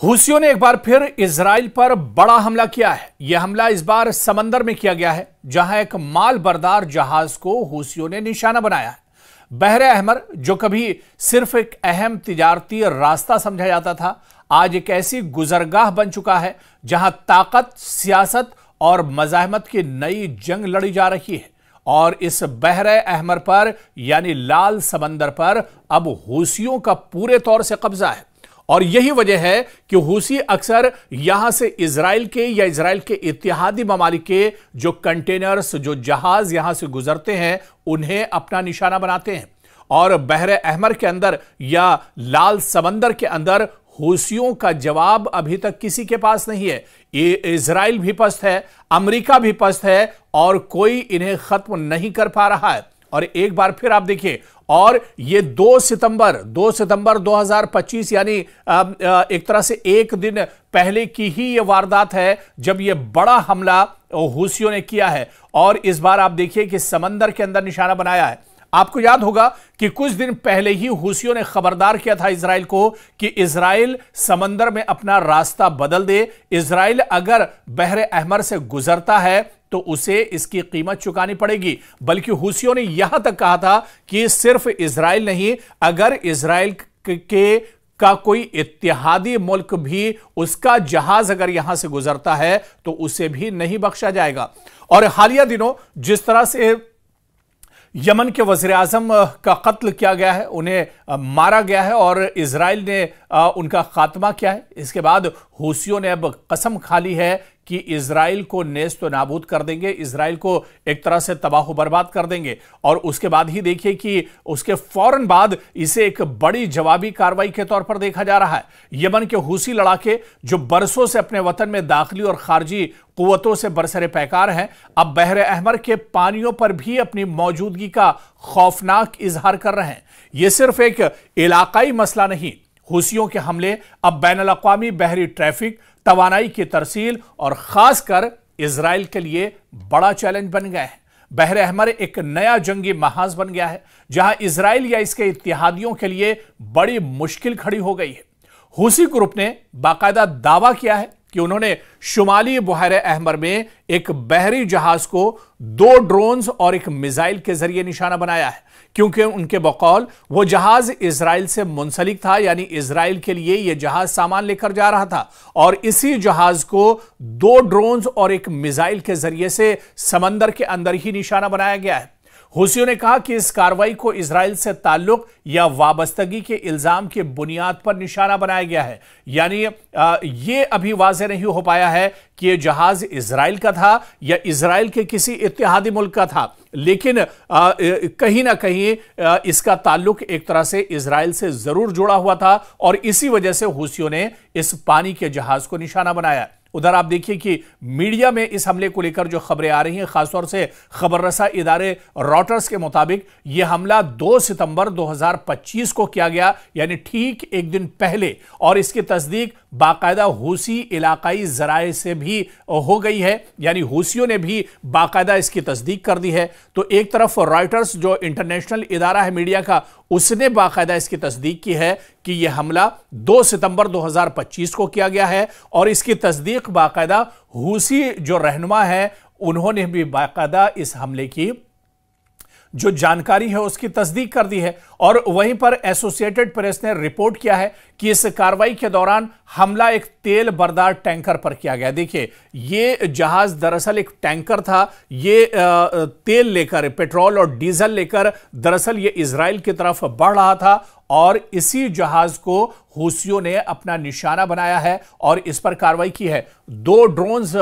हूसियों ने एक बार फिर इजराइल पर बड़ा हमला किया है। यह हमला इस बार समंदर में किया गया है, जहां एक माल बरदार जहाज को हूसियों ने निशाना बनाया है। बहरे अहमर, जो कभी सिर्फ एक अहम तिजारती रास्ता समझा जाता था, आज एक ऐसी गुजरगाह बन चुका है जहां ताकत, सियासत और मज़ाहमत की नई जंग लड़ी जा रही है। और इस बहरे अहमर पर यानी लाल समंदर पर अब हूसियों का पूरे तौर से कब्जा है। और यही वजह है कि हूसी अक्सर यहां से इजराइल के या इजराइल के इत्तेहादी ममालिक के जो कंटेनर्स, जो जहाज यहां से गुजरते हैं, उन्हें अपना निशाना बनाते हैं। और बहरे अहमर के अंदर या लाल समंदर के अंदर हूसियों का जवाब अभी तक किसी के पास नहीं है। इजराइल भी पस्त है, अमेरिका भी पस्त है, और कोई इन्हें खत्म नहीं कर पा रहा है। और एक बार फिर आप देखिए, और ये 2 सितंबर 2025 यानी एक तरह से एक दिन पहले की ही ये वारदात है जब ये बड़ा हमला हूसियों ने किया है। और इस बार आप देखिए कि समंदर के अंदर निशाना बनाया है। आपको याद होगा कि कुछ दिन पहले ही हूसियों ने खबरदार किया था इजराइल को कि इजराइल समंदर में अपना रास्ता बदल दे। इजराइल अगर बहरे अहमर से गुजरता है तो उसे इसकी कीमत चुकानी पड़ेगी। बल्कि हूसियों ने यहां तक कहा था कि सिर्फ इजराइल नहीं, अगर इजराइल का कोई इत्तेहादी मुल्क भी उसका जहाज अगर यहां से गुजरता है तो उसे भी नहीं बख्शा जाएगा। और हालिया दिनों जिस तरह से यमन के वज़ीर आज़म का कत्ल किया गया है, उन्हें मारा गया है और इजराइल ने उनका खात्मा किया है, इसके बाद हूसियों ने अब कसम खा ली है कि इजराइल को नेस्त व नाबूद कर देंगे, इजराइल को एक तरह से तबाह बर्बाद कर देंगे। और उसके बाद ही देखिए कि उसके फौरन बाद इसे एक बड़ी जवाबी कार्रवाई के तौर पर देखा जा रहा है। यमन के हूसी लड़ाके जो बरसों से अपने वतन में दाखिली और खारजी कुव्वतों से बरसरे पैकार हैं, अब बहरे अहमर के पानियों पर भी अपनी मौजूदगी का खौफनाक इजहार कर रहे हैं। यह सिर्फ एक इलाकाई मसला नहीं, हूसियों के हमले अब बैनुल-अक़वामी बहरी ट्रैफिक, तवानाई की तरसील और खासकर इजराइल के लिए बड़ा चैलेंज बन गया है। बहरे अहमर एक नया जंगी महाज बन गया है जहां इजराइल या इसके इत्तेहादियों के लिए बड़ी मुश्किल खड़ी हो गई है। हूसी ग्रुप ने बाकायदा दावा किया है कि उन्होंने शुमाली बहरे अहमर में एक बहरी जहाज को 2 ड्रोन्स और एक मिसाइल के जरिए निशाना बनाया है, क्योंकि उनके बकौल वो जहाज इजराइल से मुंसलिक था, यानी इजराइल के लिए यह जहाज सामान लेकर जा रहा था। और इसी जहाज को 2 ड्रोन्स और एक मिसाइल के जरिए से समंदर के अंदर ही निशाना बनाया गया है। हूसियों ने कहा कि इस कार्रवाई को इजराइल से ताल्लुक या वाबस्तगी के इल्जाम की बुनियाद पर निशाना बनाया गया है। यानी यह अभी वाज़ेह नहीं हो पाया है कि यह जहाज इजराइल का था या इजराइल के किसी इत्तेहादी मुल्क का था, लेकिन कहीं ना कहीं इसका ताल्लुक एक तरह से इजराइल से जरूर जुड़ा हुआ था और इसी वजह से हूसियों ने इस पानी के जहाज को निशाना बनाया। उधर आप देखिए कि मीडिया में इस हमले को लेकर जो खबरें आ रही हैं, खासतौर से खबर रसा इदारे रॉयटर्स के मुताबिक यह हमला 2 सितंबर 2025 को किया गया, यानी ठीक एक दिन पहले। और इसकी तस्दीक बाकायदा हूसी इलाकाई जराए से भी हो गई है, यानी हूसियों ने भी बाकायदा इसकी तस्दीक कर दी है। तो एक तरफ रॉयटर्स जो इंटरनेशनल इदारा है मीडिया का, उसने बाकायदा इसकी तस्दीक की है कि यह हमला 2 सितंबर 2025 को किया गया है, और इसकी तस्दीक बाकायदा हूसी जो रहनुमा है उन्होंने भी बाकायदा इस हमले की जो जानकारी है उसकी तस्दीक कर दी है। और वहीं पर एसोसिएटेड प्रेस ने रिपोर्ट किया है कि इस कार्रवाई के दौरान हमला एक तेल बरदार टैंकर पर किया गया। देखिए, ये जहाज दरअसल एक टैंकर था, ये तेल लेकर, पेट्रोल और डीजल लेकर दरअसल ये इजराइल की तरफ बढ़ रहा था, और इसी जहाज को हूसियों ने अपना निशाना बनाया है और इस पर कार्रवाई की है। 2 ड्रोन्स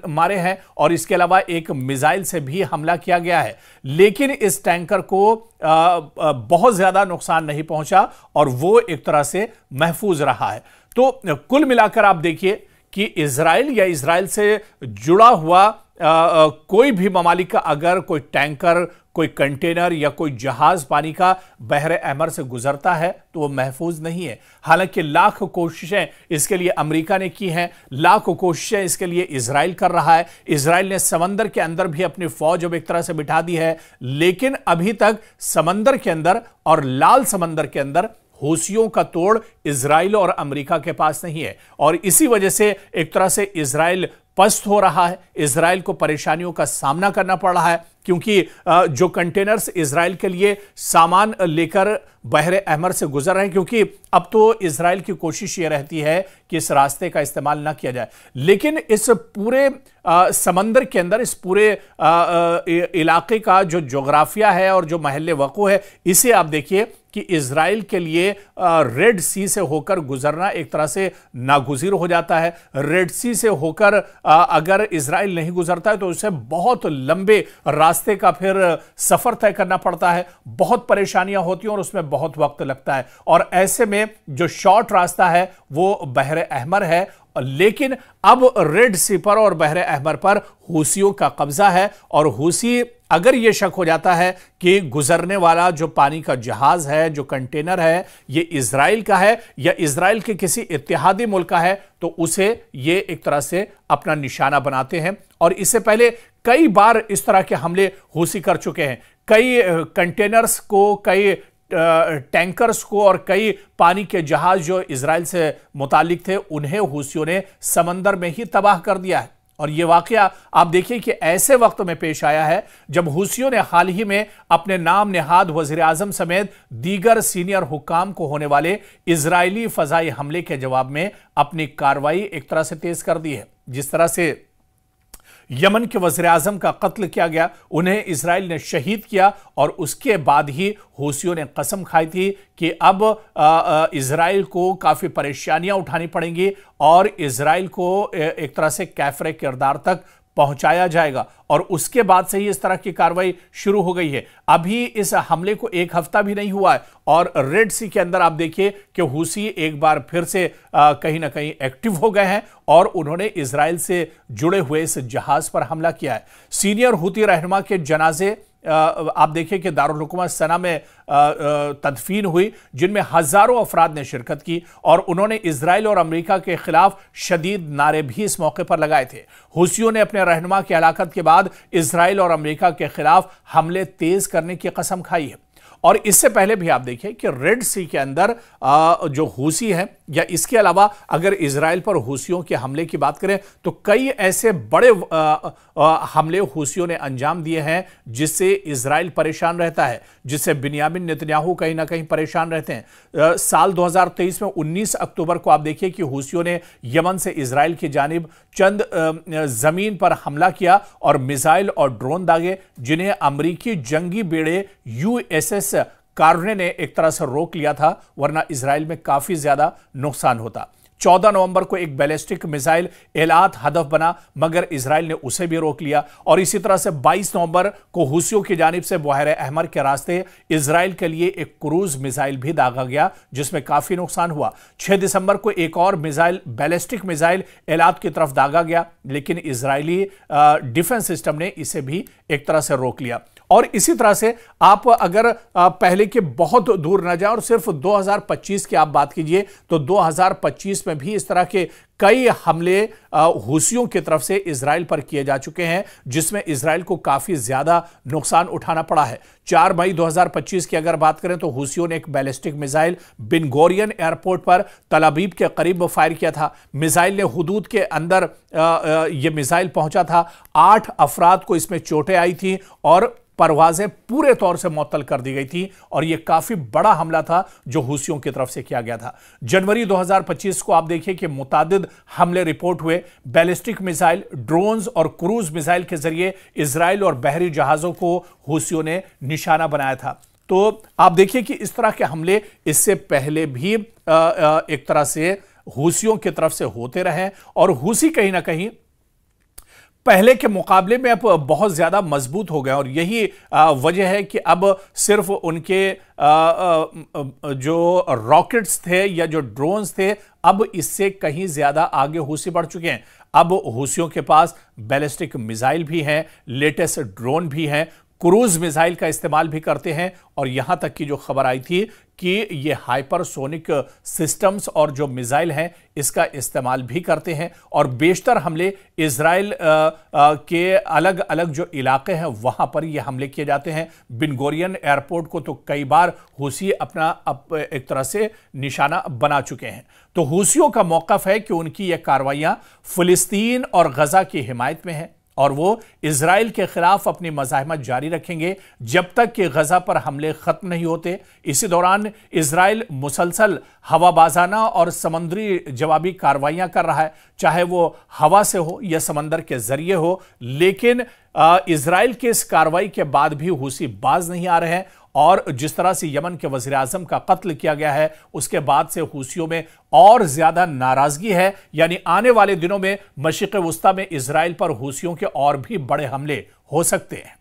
मारे हैं और इसके अलावा एक मिसाइल से भी हमला किया गया है, लेकिन इस टैंकर को बहुत ज्यादा नुकसान नहीं पहुंचा और वो एक तरह से महफूज रहा है। तो कुल मिलाकर आप देखिए कि इजराइल या इजराइल से जुड़ा हुआ कोई भी ममालिक का अगर कोई टैंकर, कोई कंटेनर या कोई जहाज पानी का बहरे अहमर से गुजरता है तो वो महफूज नहीं है। हालांकि लाख कोशिशें इसके लिए अमेरिका ने की हैं, लाख कोशिशें इसके लिए इजराइल कर रहा है। इजराइल ने समंदर के अंदर भी अपनी फौज अब एक तरह से बिठा दी है, लेकिन अभी तक समंदर के अंदर और लाल समंदर के अंदर हूसियों का तोड़ इजराइल और अमेरिका के पास नहीं है और इसी वजह से एक तरह से इजराइल पस्त हो रहा है। इजराइल को परेशानियों का सामना करना पड़ रहा है क्योंकि जो कंटेनर्स इजराइल के लिए सामान लेकर बहरे अहमर से गुजर रहे हैं, क्योंकि अब तो इजराइल की कोशिश ये रहती है कि इस रास्ते का इस्तेमाल ना किया जाए, लेकिन इस पूरे समंदर के अंदर इस पूरे इलाके का जो जोग्राफिया है और जो महल्ले वक़ू है, इसे आप देखिए कि इजराइल के लिए रेड सी से होकर गुजरना एक तरह से नागुज़ीर हो जाता है। रेड सी से होकर अगर इजराइल नहीं गुजरता है तो उसे बहुत लंबे रास्ते का फिर सफर तय करना पड़ता है, बहुत परेशानियां होती हैं और उसमें बहुत वक्त लगता है। और ऐसे में जो शॉर्ट रास्ता है वो बहरे अहमर है, लेकिन अब रेड सी पर और बहरे अहमर पर हूसियों का कब्जा है और हूसी अगर यह शक हो जाता है कि गुजरने वाला जो पानी का जहाज है, जो कंटेनर है, ये इजराइल का है या इजराइल के किसी इत्तेहादी मुल्क का है, तो उसे ये एक तरह से अपना निशाना बनाते हैं। और इससे पहले कई बार इस तरह के हमले हूसी कर चुके हैं। कई कंटेनर्स को, कई टैंकर्स को और कई पानी के जहाज जो इजराइल से मुतालिक थे, उन्हें हूसियों ने समंदर में ही तबाह कर दिया है। और यह वाकया आप देखिए कि ऐसे वक्त में पेश आया है जब हूसियों ने हाल ही में अपने नाम नेहाद वजीर आजम समेत दीगर सीनियर हुक्काम को होने वाले इजरायली फजाई हमले के जवाब में अपनी कार्रवाई एक तरह से तेज कर दी है। जिस तरह से यमन के वज़ीर आज़म का कत्ल किया गया, उन्हें इजराइल ने शहीद किया और उसके बाद ही हूसियों ने कसम खाई थी कि अब इजराइल को काफ़ी परेशानियां उठानी पड़ेंगी और इजराइल को एक तरह से कैफरे किरदार तक पहुंचाया जाएगा। और उसके बाद से ही इस तरह की कार्रवाई शुरू हो गई है। अभी इस हमले को एक हफ्ता भी नहीं हुआ है और रेड सी के अंदर आप देखिए कि हूसी एक बार फिर से कहीं ना कहीं एक्टिव हो गए हैं और उन्होंने इजराइल से जुड़े हुए इस जहाज पर हमला किया है। सीनियर हूती रहनुमा के जनाजे आप देखिए कि दारुल हुकूमत सना में तदफीन हुई, जिनमें हजारों अफराद ने शिरकत की और उन्होंने इजराइल और अमेरिका के खिलाफ शदीद नारे भी इस मौके पर लगाए थे। हूसियों ने अपने रहनुमा की हलाकत के बाद इजराइल और अमेरिका के खिलाफ हमले तेज करने की कसम खाई है। और इससे पहले भी आप देखिए कि रेड सी के अंदर जो हूसी है या इसके अलावा अगर इजराइल पर हूसियों के हमले की बात करें तो कई ऐसे बड़े हमले हूसियों ने अंजाम दिए हैं जिससे इजराइल परेशान रहता है, जिससे बिन्यामिन नेतन्याहू कहीं ना कहीं परेशान रहते हैं। साल 2023 में 19 अक्टूबर को आप देखिए कि हूसियों ने यमन से इजराइल की जानिब चंद जमीन पर हमला किया और मिसाइल और ड्रोन दागे, जिन्हें अमरीकी जंगी बेड़े USS कार्ने ने एक तरह से रोक लिया था, वरना इजराइल में काफी ज्यादा नुकसान होता। 14 नवंबर को एक बैलिस्टिक मिसाइल एलात हदफ बना, मगर इजराइल ने उसे भी रोक लिया। और इसी तरह से 22 नवंबर को हूसियों की जानिब से बहरे अहमर के रास्ते इजराइल के लिए एक क्रूज मिसाइल भी दागा गया, जिसमें काफी नुकसान हुआ। 6 दिसंबर को एक और मिसाइल, बैलिस्टिक मिसाइल एलात की तरफ दागा गया, लेकिन इजरायली डिफेंस सिस्टम ने इसे भी एक तरह से रोक लिया। और इसी तरह से आप अगर पहले के बहुत दूर न जाए और सिर्फ 2025 की आप बात कीजिए तो 2025 में भी इस तरह के कई हमले हूसियों की तरफ से इजराइल पर किए जा चुके हैं, जिसमें इजराइल को काफी ज्यादा नुकसान उठाना पड़ा है। 4 मई 2025 की अगर बात करें तो हूसियों ने एक बैलिस्टिक मिसाइल बिन गोरियन एयरपोर्ट पर तल अबीब के करीब फायर किया था। मिसाइल ने हुदूद के अंदर यह मिसाइल पहुंचा था। 8 अफराद को इसमें चोटें आई थी और परवाजें पूरे तौर से मुअत्तल कर दी गई थी और यह काफी बड़ा हमला था जो हूसियों की तरफ से किया गया था। जनवरी 2025 को आप देखिए कि मुतादिद हमले रिपोर्ट हुए। बैलिस्टिक मिसाइल, ड्रोन्स और क्रूज मिसाइल के जरिए इजराइल और बहरी जहाजों को हूसियों ने निशाना बनाया था। तो आप देखिए कि इस तरह के हमले इससे पहले भी एक तरह से हूसियों की तरफ से होते रहे और हूसी कहीं ना कहीं पहले के मुकाबले में अब बहुत ज्यादा मजबूत हो गए और यही वजह है कि अब सिर्फ उनके जो रॉकेट्स थे या जो ड्रोन्स थे, अब इससे कहीं ज्यादा आगे हूसी बढ़ चुके हैं। अब हूसियों के पास बैलिस्टिक मिसाइल भी हैं, लेटेस्ट ड्रोन भी हैं, क्रूज मिसाइल का इस्तेमाल भी करते हैं और यहां तक की जो खबर आई थी कि ये हाइपरसोनिक सिस्टम्स और जो मिसाइल हैं इसका इस्तेमाल भी करते हैं और बेशतर हमले इजराइल के अलग अलग जो इलाके हैं वहां पर ये हमले किए जाते हैं। बिन गोरियन एयरपोर्ट को तो कई बार हूसी अपना एक तरह से निशाना बना चुके हैं। तो हूसियों का मौक़िफ़ है कि उनकी ये कार्रवाइयां फिलिस्तीन और गजा की हिमायत में है और वो इजराइल के खिलाफ अपनी मज़ाहमत जारी रखेंगे जब तक कि गजा पर हमले खत्म नहीं होते। इसी दौरान इजराइल मुसलसल हवाबाजाना और समुद्री जवाबी कार्रवाइयां कर रहा है, चाहे वो हवा से हो या समंदर के जरिए हो। लेकिन इजराइल के इस कार्रवाई के बाद भी हूसी बाज नहीं आ रहे हैं और जिस तरह से यमन के वज़ीर आज़म का कत्ल किया गया है उसके बाद से हूसियों में और ज्यादा नाराजगी है। यानी आने वाले दिनों में मशरिक़ वुस्ता में इजराइल पर हूसियों के और भी बड़े हमले हो सकते हैं।